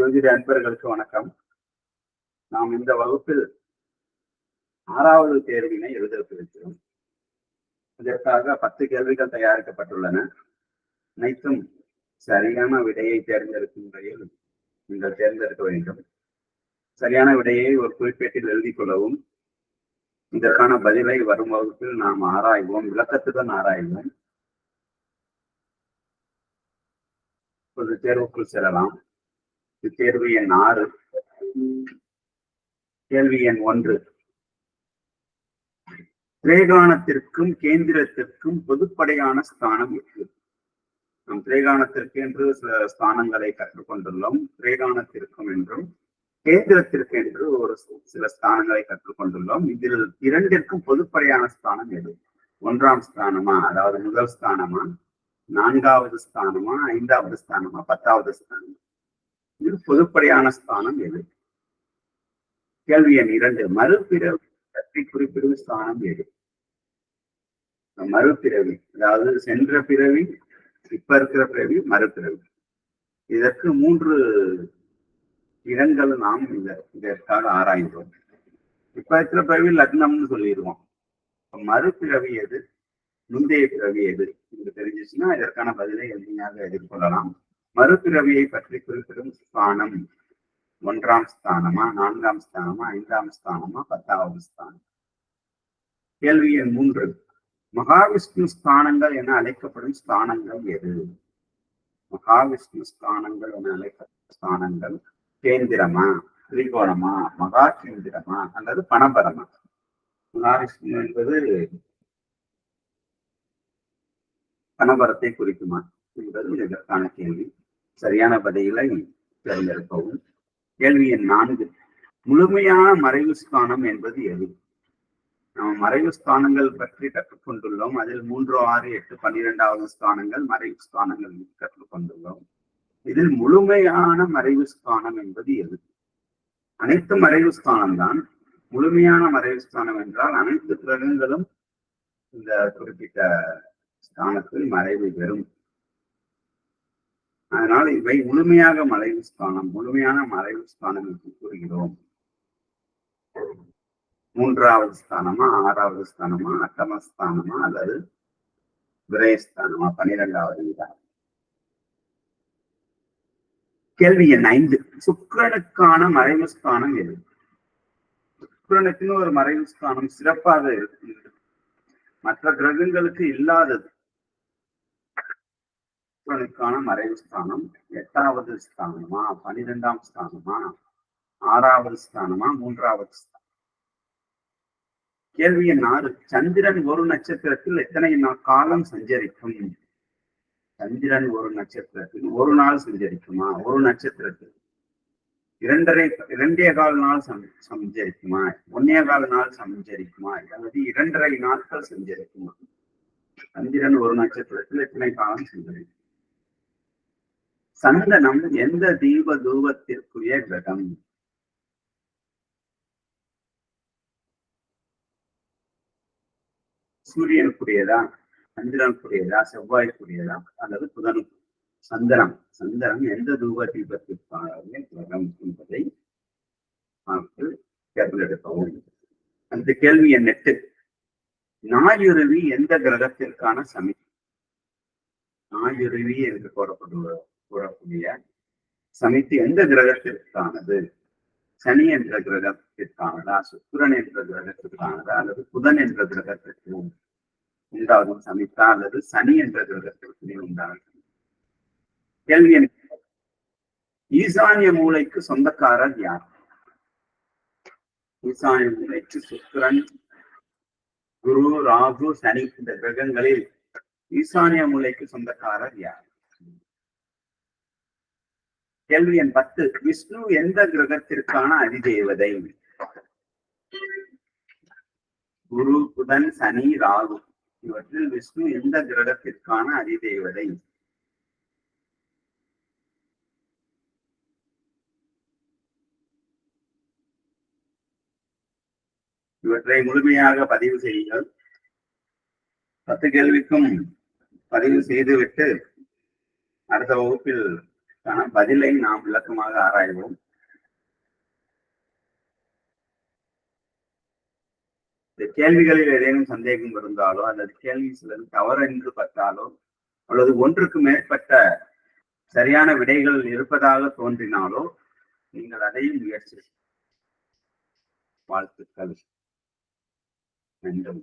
ஜோதிட அன்பர்களுக்கு வணக்கம். நாம் இந்த வகுப்பில் 6வது தேர்வினை எழுதியிருக்கிறோம். இதற்காக 10 கேள்விகள் தயாரிக்கப்பட்டுள்ளன. அனைத்தும் சரியான விடையை தேர்ந்தெடுக்கும் முறையில் நீங்கள் தேர்ந்தெடுக்க வேண்டும். சரியான விடையை ஒரு குறிப்பேட்டில் எழுதிக் கொள்ளவும். இதற்கான பதிலை வரும் வகுப்பில் நாம் ஆராய்வோம், விளக்கத்துடன் ஆராய்வோம். இப்போது தேர்வுக்குள் செல்லலாம். தேர்வு எண் 6. கேள்வி எண் 1. திரேகானத்திற்கும் கேந்திரத்திற்கும் பொதுப்படையான ஸ்தானம் எது? நாம் திரேகானத்திற்கு என்று சில ஸ்தானங்களை கற்றுக்கொண்டுள்ளோம். திரேகானத்திற்கும் என்றும் கேந்திரத்திற்கு என்று ஒரு சில ஸ்தானங்களை கற்றுக்கொண்டுள்ளோம். இதில் இரண்டிற்கும் பொதுப்படையான ஸ்தானம் எது? 1ஆம் ஸ்தானமா, அதாவது முதல் ஸ்தானமா, 4வது ஸ்தானமா, 5வது ஸ்தானமா, 10வது ஸ்தானமா? இது பொதுப்படையான ஸ்தானம் எது? கேள்வி எண் 2. மறுபிறவி பற்றி குறிப்பிடும் ஸ்தானம் எது? மறுபிறவி, அதாவது சென்ற பிறவி, இப்ப இருக்கிற பிறவி, மறுபிறவி. இதற்கு 3 இடங்கள் நாம் இதற்காக ஆராய்ந்தோம். இப்ப இருக்கிற பிறவி லக்னம்னு சொல்லிடுவோம். மறுபிறவி எது, முந்தைய பிறவி எது என்று தெரிஞ்சிச்சுன்னா இதற்கான பதிலை எளிமையாக எதிர்கொள்ளலாம். மறுபிறவியை பற்றி குறிப்பிடும் ஸ்தானம் 1ஆம் ஸ்தானமா, 4ஆம் ஸ்தானமா, 5ஆம் ஸ்தானமா, 10வது ஸ்தானம்? கேள்வி எண் 3. மகாவிஷ்ணு ஸ்தானங்கள் என அழைக்கப்படும் ஸ்தானங்கள் எது? மகாவிஷ்ணு ஸ்தானங்கள் என அழைக்கப்படும் ஸ்தானங்கள் கேந்திரமா, திரிகோணமா, மகா கேந்திரமா அல்லது பணபரமா? மகாவிஷ்ணு என்பது பணபரத்தை குறிக்குமா என்பது இதற்கான கேள்வி. சரியான பதிலை தேர்ந்தெடுக்கவும். கேள்வி எண் 4. முழுமையான மறைவு ஸ்தானம் என்பது எது? நாம் மறைவு ஸ்தானங்கள் பற்றி கற்றுக்கொண்டுள்ளோம். அதில் 3, 6, 8, 12வது ஸ்தானங்கள் மறைவு ஸ்தானங்கள் கற்றுக்கொண்டுள்ளோம். இதில் முழுமையான மறைவு ஸ்தானம் என்பது எது? அனைத்து மறைவு ஸ்தானம் தான். முழுமையான மறைவு ஸ்தானம் என்றால் அனைத்து கிரகங்களும் இந்த குறிப்பிட்ட ஸ்தானத்தில் மறைவு பெறும். அதனால் இவை முழுமையாக மறைவு ஸ்தானம், முழுமையான மறைவு ஸ்தானம் என்று கூறுகிறோம். 3வது ஸ்தானமா, 6வது ஸ்தானமா, அட்டமஸ்தானமா அல்லது விரயஸ்தானமா, 12வது விதம்? கேள்வி எண் 5. சுக்கிரனுக்கான மறைவு ஸ்தானம் எது? சுக்கிரனுக்குன்னு ஒரு மறைவு ஸ்தானம் சிறப்பாக இருக்கு, மற்ற கிரகங்களுக்கு இல்லாதது. சுக்கிரனுக்கான மறைவு ஸ்தானம் 8வது ஸ்தானமா, 12ஆம் ஸ்தானமா, 6வது ஸ்தானமா, 3வது ஸ்தானம்? கேள்வி எண் 6. சந்திரன் ஒரு நட்சத்திரத்தில் எத்தனை காலம் சஞ்சரிக்கும்? சந்திரன் ஒரு நட்சத்திரத்தில் ஒரு நாள் சஞ்சரிக்குமா? ஒரு நட்சத்திரத்தில் 2.25 நாள் சஞ்சரிக்குமா? 1.25 நாள் சஞ்சரிக்குமா? அல்லது 2.5 நாட்கள் சஞ்சரிக்குமா? சந்திரன் ஒரு நட்சத்திரத்தில் எத்தனை காலம் சஞ்சரிக்கும்? சந்தனம் எந்த தீப தூபத்திற்குரிய கிரகம்? சூரியனுக்குரியதா, சந்திரனுக்குரியதா, செவ்வாய்க்குரியதா அல்லது புதனுக்கு? சந்திரன் எந்த தூப தீபத்திற்கான கிரகம் என்பதை தேர்ந்தெடுக்கவும். அந்த கேள்வி எண் 8. ஞாயிறுவி எந்த கிரகத்திற்கான சமிதி? ஞாயிறுவி என்று கூறக்கூடிய சமிதி எந்த கிரகத்திற்கானது? சனி என்ற கிரகத்திற்கானதா, சுக்கிரன் என்ற கிரகத்திற்கானதா அல்லது புதன் என்ற கிரகத்திற்கு உண்டாகும் சமித்தா அல்லது சனி என்ற கிரகத்திற்கு உண்டாகும்? கேள்வி எண். ஈசானிய மூலைக்கு சொந்தக்காரர் யார்? ஈசானிய மூலைக்கு சுக்கிரன், குரு, ராகு, சனி இந்த கிரகங்களில் ஈசானிய மூலைக்கு சொந்தக்காரர் யார்? கேள்வி எண் 10. விஷ்ணு எந்த கிரகத்திற்கான அதிதேவதை? குரு, புதன், சனி, ராகு இவற்றில் விஷ்ணு எந்த கிரகத்திற்கான அதிதேவதை? இவற்றை முழுமையாக பதிவு செய்யுங்கள். 10 கேள்விக்கும் பதிவு செய்துவிட்டு அடுத்த வகுப்பில் பதிலை நாம் விளக்கமாக ஆராய்வோம். இந்த கேள்விகளில் ஏதேனும் சந்தேகம் இருந்தாலோ அல்லது கேள்வி சிலது தவறு என்று பட்டாலோ அல்லது ஒன்றுக்கு மேற்பட்ட சரியான விடைகள் இருப்பதாக தோன்றினாலோ நீங்கள் அதையும் முயற்சி. வாழ்த்துக்கள். நன்றி.